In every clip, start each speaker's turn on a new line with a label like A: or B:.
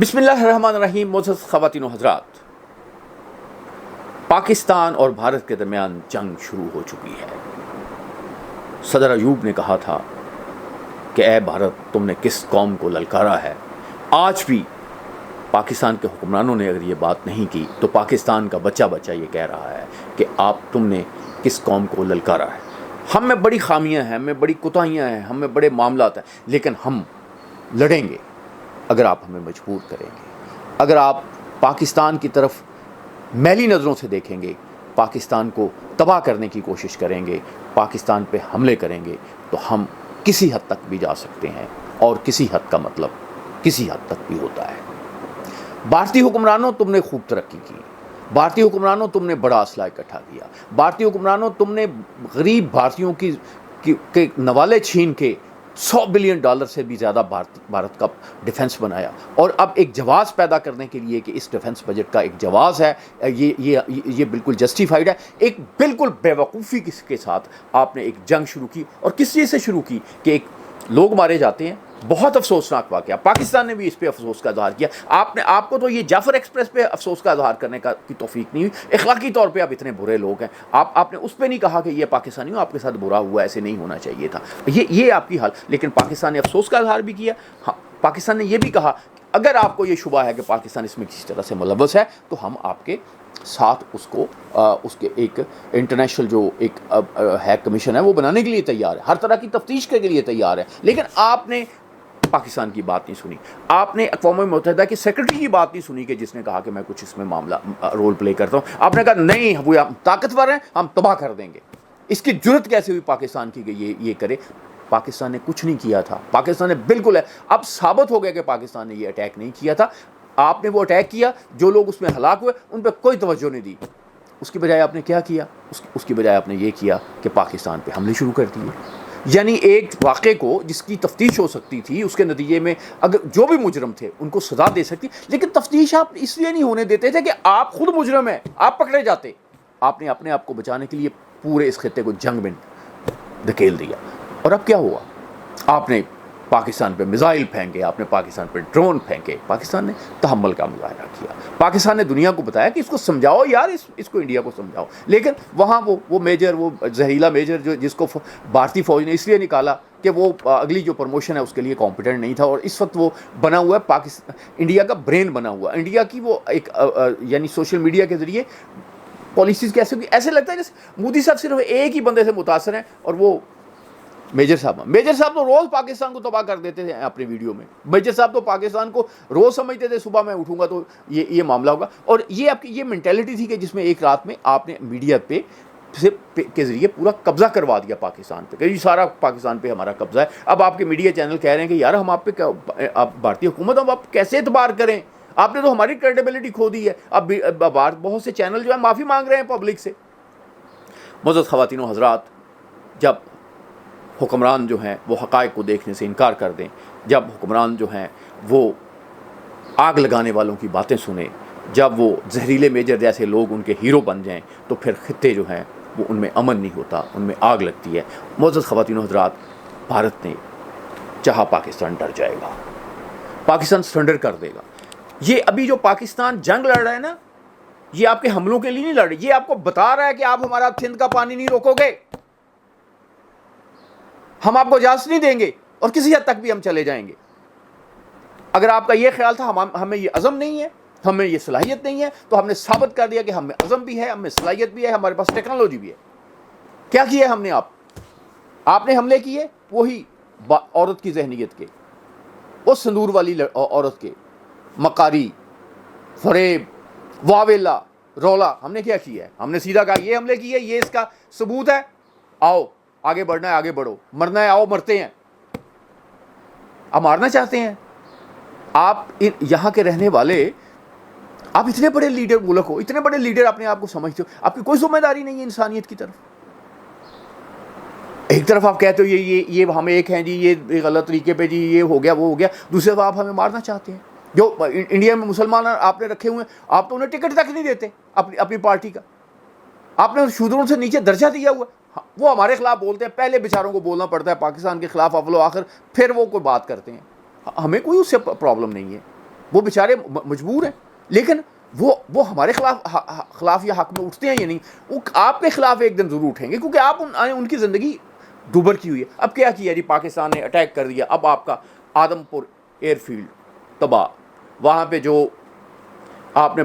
A: بسم اللہ الرحمن الرحیم. معزز خواتین و حضرات، پاکستان اور بھارت کے درمیان جنگ شروع ہو چکی ہے. صدر ایوب نے کہا تھا کہ اے بھارت، تم نے کس قوم کو للکارا ہے. آج بھی پاکستان کے حکمرانوں نے اگر یہ بات نہیں کی تو پاکستان کا بچہ یہ کہہ رہا ہے کہ تم نے کس قوم کو للکارا ہے. ہم میں بڑی خامیاں ہیں، ہم میں بڑی کوتاہیاں ہیں، ہم میں بڑے معاملات ہیں، لیکن ہم لڑیں گے اگر آپ ہمیں مجبور کریں گے. اگر آپ پاکستان کی طرف میلی نظروں سے دیکھیں گے، پاکستان کو تباہ کرنے کی کوشش کریں گے، پاکستان پہ حملے کریں گے، تو ہم کسی حد تک بھی جا سکتے ہیں. اور کسی حد کا مطلب کسی حد تک بھی ہوتا ہے. بھارتی حکمرانوں، تم نے خوب ترقی کی. بھارتی حکمرانوں، تم نے بڑا اسلحہ اکٹھا کیا. بھارتی حکمرانوں، تم نے غریب بھارتیوں کے نوالے چھین کے $100 بلین سے بھی زیادہ بھارت کا ڈیفنس بنایا. اور اب ایک جواز پیدا کرنے کے لیے کہ اس ڈیفنس بجٹ کا ایک جواز ہے، یہ بالکل جسٹیفائیڈ ہے. ایک بالکل بے وقوفی کے ساتھ آپ نے ایک جنگ شروع کی. اور کس چیز سے شروع کی کہ ایک لوگ مارے جاتے ہیں. بہت افسوسناک واقعہ. پاکستان نے بھی اس پہ افسوس کا اظہار کیا. آپ کو تو یہ جعفر ایکسپریس پہ افسوس کا اظہار کرنے کی توفیق نہیں ہوئی. اخلاقی طور پہ آپ اتنے برے لوگ ہیں، آپ نے اس پہ نہیں کہا کہ یہ پاکستانی ہو، آپ کے ساتھ برا ہوا، ایسے نہیں ہونا چاہیے تھا. یہ آپ کی حال. لیکن پاکستان نے افسوس کا اظہار بھی کیا. پاکستان نے یہ بھی کہا اگر آپ کو یہ شبہ ہے کہ پاکستان اس میں کسی طرح سے ملوث ہے تو ہم آپ کے ساتھ اس کے ایک انٹرنیشنل جو ایک ہے کمیشن ہے وہ بنانے کے لیے تیار ہے، ہر طرح کی تفتیش کے لیے تیار ہے. لیکن آپ نے پاکستان کی بات نہیں سنی. آپ نے اقوام متحدہ کے سیکرٹری کی بات نہیں سنی کہ جس نے کہا کہ میں کچھ اس میں معاملہ رول پلے کرتا ہوں. آپ نے کہا نہیں، وہ ہم طاقتور ہیں، ہم تباہ کر دیں گے. اس کی جرت کیسے ہوئی پاکستان کی کہ یہ کرے؟ پاکستان نے کچھ نہیں کیا تھا. پاکستان نے بالکل ہے. اب ثابت ہو گیا کہ پاکستان نے یہ اٹیک نہیں کیا تھا. آپ نے وہ اٹیک کیا، جو لوگ اس میں ہلاک ہوئے ان پہ کوئی توجہ نہیں دی. اس کی بجائے آپ نے کیا کیا؟ اس کی بجائے آپ نے یہ کیا کہ پاکستان پہ حملے شروع کر دیے. یعنی ایک واقعے کو جس کی تفتیش ہو سکتی تھی، اس کے نتیجے میں اگر جو بھی مجرم تھے ان کو سزا دے سکتی، لیکن تفتیش آپ اس لیے نہیں ہونے دیتے تھے کہ آپ خود مجرم ہیں، آپ پکڑے جاتے. آپ نے اپنے آپ کو بچانے کے لیے پورے اس خطے کو جنگ میں دھکیل دیا. اور اب کیا ہوا؟ آپ نے پاکستان پہ میزائل پھینکے، آپ نے پاکستان پہ ڈرون پھینکے. پاکستان نے تحمل کا مظاہرہ کیا. پاکستان نے دنیا کو بتایا کہ اس کو سمجھاؤ یار، اس کو انڈیا کو سمجھاؤ. لیکن وہاں وہ میجر، وہ زہریلا میجر جس کو بھارتی فوج نے اس لیے نکالا کہ وہ اگلی جو پروموشن ہے اس کے لیے کمپیٹنٹ نہیں تھا. اور اس وقت وہ بنا ہوا ہے پاکستان، انڈیا کا برین بنا ہوا. انڈیا کی وہ ایک یعنی سوشل میڈیا کے ذریعے پالیسیز کیسے ہوگی، ایسے لگتا ہے جیسے مودی صاحب صرف ایک ہی بندے سے متاثر ہیں اور وہ میجر صاحب تو روز پاکستان کو تباہ کر دیتے تھے اپنی ویڈیو میں. میجر صاحب تو پاکستان کو روز سمجھتے تھے صبح میں اٹھوں گا تو یہ معاملہ ہوگا. اور یہ آپ کی یہ مینٹیلٹی تھی کہ جس میں ایک رات میں آپ نے میڈیا پہ کے ذریعے پورا قبضہ کروا دیا پاکستان پہ، کہ سارا پاکستان پہ ہمارا قبضہ ہے. اب آپ کے میڈیا چینل کہہ رہے ہیں کہ یار ہم آپ پہ، آپ بھارتی حکومت، ہم آپ کیسے اعتبار کریں؟ آپ نے تو ہماری کریڈیبلٹی کھو دی ہے. اب بہت سے چینل جو ہے معافی مانگ رہے ہیں پبلک سے. معزز خواتین و حضرات، جب حکمران جو ہیں وہ حقائق کو دیکھنے سے انکار کر دیں، جب حکمران جو ہیں وہ آگ لگانے والوں کی باتیں سنیں، جب وہ زہریلے میجر جیسے لوگ ان کے ہیرو بن جائیں، تو پھر خطے جو ہیں وہ ان میں امن نہیں ہوتا، ان میں آگ لگتی ہے. معزز خواتین و حضرات، بھارت نے چاہا پاکستان ڈر جائے گا، پاکستان سرنڈر کر دے گا. یہ ابھی جو پاکستان جنگ لڑ رہا ہے نا، یہ آپ کے حملوں کے لیے نہیں لڑ رہے، یہ آپ کو بتا رہا ہے کہ آپ ہمارا سندھ کا پانی نہیں روکو گے، ہم آپ کو اجازت نہیں دیں گے اور کسی حد تک بھی ہم چلے جائیں گے. اگر آپ کا یہ خیال تھا ہمیں یہ عزم نہیں ہے، ہمیں یہ صلاحیت نہیں ہے، تو ہم نے ثابت کر دیا کہ ہمیں عزم بھی ہے، ہمیں صلاحیت بھی ہے، ہمارے پاس ٹیکنالوجی بھی ہے. کیا کیا ہم نے؟ آپ نے حملے کیے وہی عورت کی ذہنیت کے، اس سندور والی عورت کے، مکاری، فریب، واویلا، رولا. ہم نے کیا کیا ہے؟ ہم نے سیدھا کہا یہ حملے کیے، یہ اس کا ثبوت ہے، آؤ آگے بڑھنا ہے آگے بڑھو، مرنا ہے آؤ مرتے ہیں. آپ مارنا چاہتے ہیں؟ آپ یہاں کے رہنے والے، آپ اتنے بڑے لیڈر ملک ہو، اتنے بڑے لیڈر اپنے آپ کو سمجھتے ہو، آپ کی کوئی ذمہ داری نہیں ہے انسانیت کی طرف. ایک طرف آپ کہتے ہو یہ ہم ایک ہیں جی، یہ غلط طریقے پہ جی یہ ہو گیا وہ ہو گیا، دوسرے طرف آپ ہمیں مارنا چاہتے ہیں. جو انڈیا میں مسلمان آپ نے رکھے ہوئے ہیں، آپ تو انہیں ٹکٹ تک نہیں دیتے اپنی پارٹی کا. آپ نے شودروں سے نیچے درجہ دیا ہوا. وہ ہمارے خلاف بولتے ہیں، پہلے بیچاروں کو بولنا پڑتا ہے پاکستان کے خلاف اول و آخر، پھر وہ کوئی بات کرتے ہیں. ہمیں کوئی اس سے پرابلم نہیں ہے. وہ بیچارے مجبور ہیں، لیکن وہ ہمارے خلاف یا حق میں اٹھتے ہیں یا نہیں؟ وہ آپ کے خلاف ایک دن ضرور اٹھیں گے، کیونکہ آپ ان کی زندگی دوبر کی ہوئی ہے. اب کیا کیا جی، پاکستان نے اٹیک کر دیا، اب آپ کا آدم پور ایئر فیلڈ تباہ، وہاں پہ جو آپ نے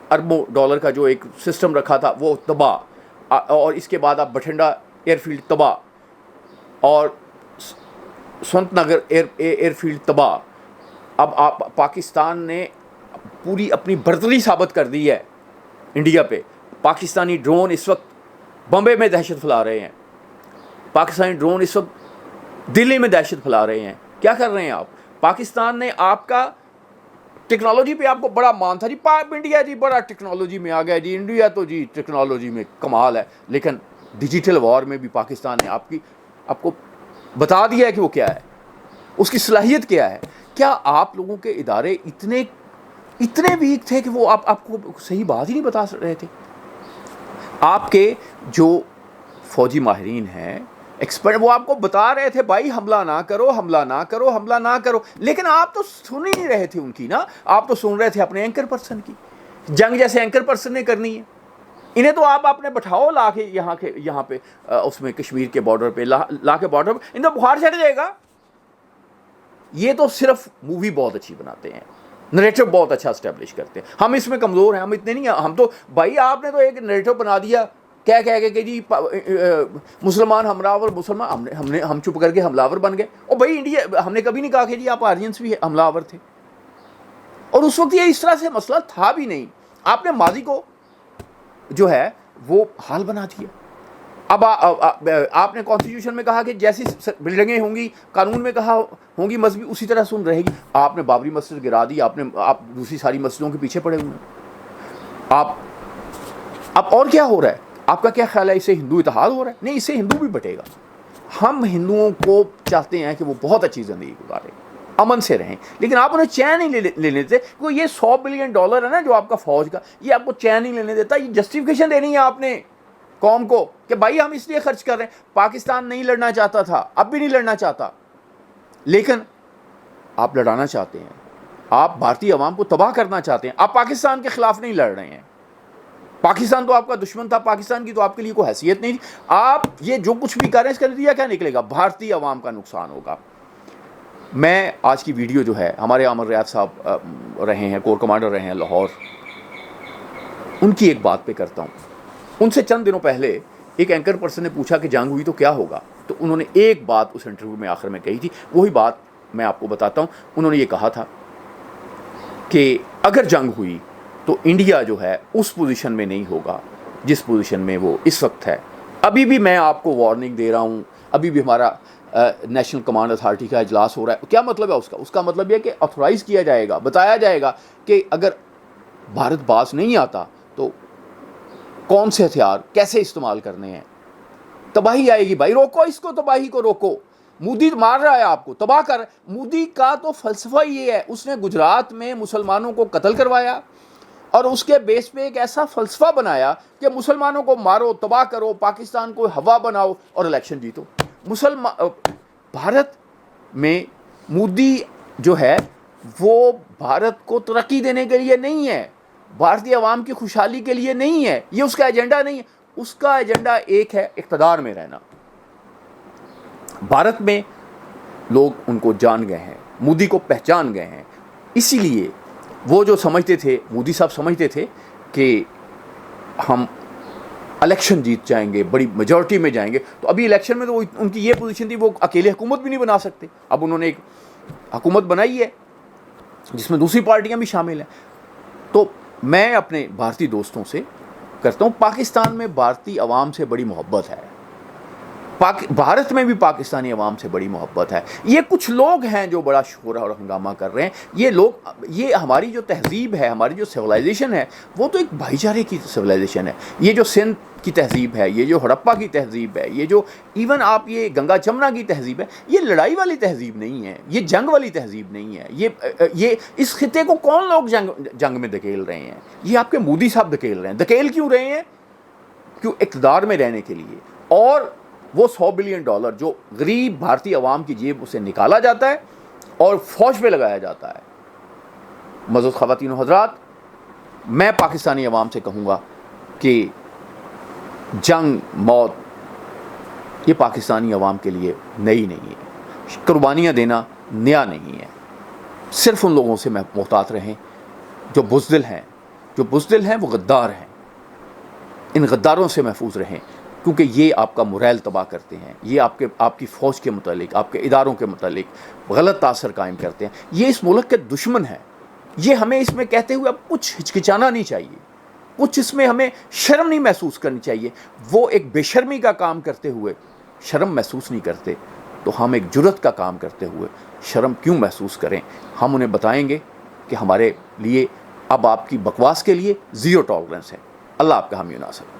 A: اربوں ڈالر کا جو ایک سسٹم رکھا تھا وہ تباہ، اور اس کے بعد آپ بٹھنڈا ایئر فیلڈ تباہ، اور سنت نگر ایئر فیلڈ تباہ. اب آپ پاکستان نے پوری اپنی برتری ثابت کر دی ہے انڈیا پہ. پاکستانی ڈرون اس وقت بمبے میں دہشت پھیلا رہے ہیں، پاکستانی ڈرون اس وقت دلی میں دہشت پھیلا رہے ہیں. کیا کر رہے ہیں آپ؟ پاکستان نے آپ کا ٹیکنالوجی پہ آپ کو بڑا مان تھا جی، انڈیا جی بڑا ٹیکنالوجی میں آ گیا جی، انڈیا تو جی ٹیکنالوجی میں کمال ہے، لیکن ڈیجیٹل وار میں بھی پاکستان نے آپ کو بتا دیا ہے کہ وہ کیا ہے، اس کی صلاحیت کیا ہے. کیا آپ لوگوں کے ادارے اتنے ویک تھے کہ وہ آپ کو صحیح بات ہی نہیں بتا رہے تھے؟ آپ کے جو فوجی ماہرین ہیں، ایکسپرٹ، وہ آپ کو بتا رہے تھے بھائی حملہ نہ کرو، حملہ نہ کرو، حملہ نہ کرو، لیکن آپ تو سن ہی نہیں رہے تھے ان کی نا. آپ تو سن رہے تھے اپنے اینکر پرسن کی. جنگ جیسے اینکر پرسن نے کرنی ہے، انہیں تو آپ اپنے بٹھاؤ لا کے یہاں پہ اس میں کشمیر کے بارڈر پہ لا کے بارڈر پہ، انہیں تو بخار چڑھ جائے گا. یہ تو صرف مووی بہت اچھی بناتے ہیں، نریٹو بہت اچھا اسٹیبلش کرتے ہیں. ہم اس میں کمزور ہیں، ہم اتنے نہیں ہیں. ہم تو بھائی آپ نے تو ایک نریٹو بنا دیا کہہ کہ جی مسلمان ہمراور، مسلمان ہم چپ کر کے حملاور بن گئے. اور بھائی انڈیا، ہم نے کبھی نہیں کہا کہ جی آپ آرینس بھی حملاور تھے، اور اس وقت یہ اس طرح سے مسئلہ تھا بھی نہیں. آپ نے ماضی کو جو ہے وہ حال بنا دیا. اب آپ نے کانسٹیٹیوشن میں کہا کہ جیسی بلڈنگیں ہوں گی، قانون میں کہا ہوں گی مذہبی، اسی طرح سن رہے گی. آپ نے بابری مسجد گرا دی، آپ دوسری ساری مسجدوں کے پیچھے پڑے ہوئے ہیں. اب اور کیا ہو رہا ہے؟ آپ کا کیا خیال ہے؟ اس سے ہندو اتحاد ہو رہا ہے؟ نہیں، اس سے ہندو بھی بٹے گا. ہم ہندوؤں کو چاہتے ہیں کہ وہ بہت اچھی زندگی گزاریں، امن سے رہیں، لیکن آپ انہیں چین نہیں لینے دیتے. کیونکہ یہ $100 بلین ہے نا جو آپ کا فوج کا، یہ آپ کو چین نہیں لینے دیتا. یہ جسٹیفیکیشن دینی ہے آپ نے قوم کو کہ بھائی ہم اس لیے خرچ کر رہے ہیں. پاکستان نہیں لڑنا چاہتا تھا، اب بھی نہیں لڑنا چاہتا، لیکن آپ لڑانا چاہتے ہیں. آپ بھارتی عوام کو تباہ کرنا چاہتے ہیں. آپ پاکستان کے خلاف نہیں لڑ رہے ہیں. پاکستان تو آپ کا دشمن تھا، پاکستان کی تو آپ کے لیے کوئی حیثیت نہیں تھی. آپ یہ جو کچھ بھی کر رہے ہیں اس کا نتیجہ کیا نکلے گا؟ بھارتی عوام کا نقصان ہوگا. میں آج کی ویڈیو جو ہے، ہمارے عامر ریاض صاحب رہے ہیں، کور کمانڈر رہے ہیں لاہور، ان کی ایک بات پہ کرتا ہوں. ان سے چند دنوں پہلے ایک اینکر پرسن نے پوچھا کہ جنگ ہوئی تو کیا ہوگا، تو انہوں نے ایک بات اس انٹرویو میں آخر میں کہی تھی. وہی بات میں آپ کو بتاتا ہوں. انہوں نے یہ کہا تھا کہ اگر جنگ ہوئی تو انڈیا جو ہے اس پوزیشن میں نہیں ہوگا جس پوزیشن میں وہ اس وقت ہے. ابھی بھی میں آپ کو وارننگ دے رہا ہوں، ابھی بھی ہمارا نیشنل کمانڈ اتھارٹی کا اجلاس ہو رہا ہے. کیا مطلب ہے اس کا مطلب یہ کہ آتھورائز کیا جائے گا، بتایا جائے گا کہ اگر بھارت باز نہیں آتا تو کون سے ہتھیار کیسے استعمال کرنے ہیں. تباہی آئے گی بھائی، روکو اس کو، تباہی کو روکو. مودی مار رہا ہے آپ کو، تباہ کر. مودی کا تو فلسفہ یہ ہے، اس نے گجرات میں مسلمانوں کو قتل کروایا اور اس کے بیس پہ ایک ایسا فلسفہ بنایا کہ مسلمانوں کو مارو، تباہ کرو، پاکستان کو ہوا بناؤ اور الیکشن جیتو. بھارت میں مودی جو ہے وہ بھارت کو ترقی دینے کے لیے نہیں ہے، بھارتی عوام کی خوشحالی کے لیے نہیں ہے. یہ اس کا ایجنڈا نہیں ہے. اس کا ایجنڈا ایک ہے، اقتدار میں رہنا. بھارت میں لوگ ان کو جان گئے ہیں، مودی کو پہچان گئے ہیں. اسی لیے وہ جو سمجھتے تھے، مودی صاحب سمجھتے تھے کہ ہم الیکشن جیت جائیں گے، بڑی میجورٹی میں جائیں گے. تو ابھی الیکشن میں تو ان کی یہ پوزیشن تھی، وہ اکیلے حکومت بھی نہیں بنا سکتے. اب انہوں نے ایک حکومت بنائی ہے جس میں دوسری پارٹیاں بھی شامل ہیں. تو میں اپنے بھارتی دوستوں سے کرتا ہوں، پاکستان میں بھارتی عوام سے بڑی محبت ہے، بھارت میں بھی پاکستانی عوام سے بڑی محبت ہے. یہ کچھ لوگ ہیں جو بڑا شور اور ہنگامہ کر رہے ہیں. یہ لوگ، یہ ہماری جو تہذیب ہے، ہماری جو سویلائزیشن ہے، وہ تو ایک بھائی چارے کی سویلائزیشن ہے. یہ جو سندھ کی تہذیب ہے، یہ جو ہڑپا کی تہذیب ہے، یہ جو ایون آپ یہ گنگا جمنا کی تہذیب ہے، یہ لڑائی والی تہذیب نہیں ہے، یہ جنگ والی تہذیب نہیں ہے. یہ اس خطے کو کون لوگ جنگ میں دھکیل رہے ہیں؟ یہ آپ کے مودی صاحب دھکیل رہے ہیں. دھکیل کیوں رہے ہیں؟ کیوں؟ اقتدار میں رہنے کے لیے. اور وہ $100 بلین جو غریب بھارتی عوام کی جیب سے نکالا جاتا ہے اور فوج پہ لگایا جاتا ہے. معزز خواتین و حضرات، میں پاکستانی عوام سے کہوں گا کہ جنگ، موت یہ پاکستانی عوام کے لیے نئی نہیں ہے، قربانیاں دینا نیا نہیں ہے۔ صرف ان لوگوں سے محتاط رہیں جو بزدل ہیں، وہ غدار ہیں۔ ان غداروں سے محفوظ رہیں، کیونکہ یہ آپ کا موریل تباہ کرتے ہیں، یہ آپ کی فوج کے متعلق، آپ کے اداروں کے متعلق غلط تاثر قائم کرتے ہیں۔ یہ اس ملک کے دشمن ہیں۔ یہ ہمیں اس میں کہتے ہوئے اب کچھ ہچکچانا نہیں چاہیے، کچھ اس میں ہمیں شرم نہیں محسوس کرنی چاہیے۔ وہ ایک بے شرمی کا کام کرتے ہوئے شرم محسوس نہیں کرتے، تو ہم ایک جرت کا کام کرتے ہوئے شرم کیوں محسوس کریں؟ ہم انہیں بتائیں گے کہ ہمارے لیے اب آپ کی بکواس کے لیے زیرو ٹالرنس ہے۔ اللہ آپ کا حامی و ناصر۔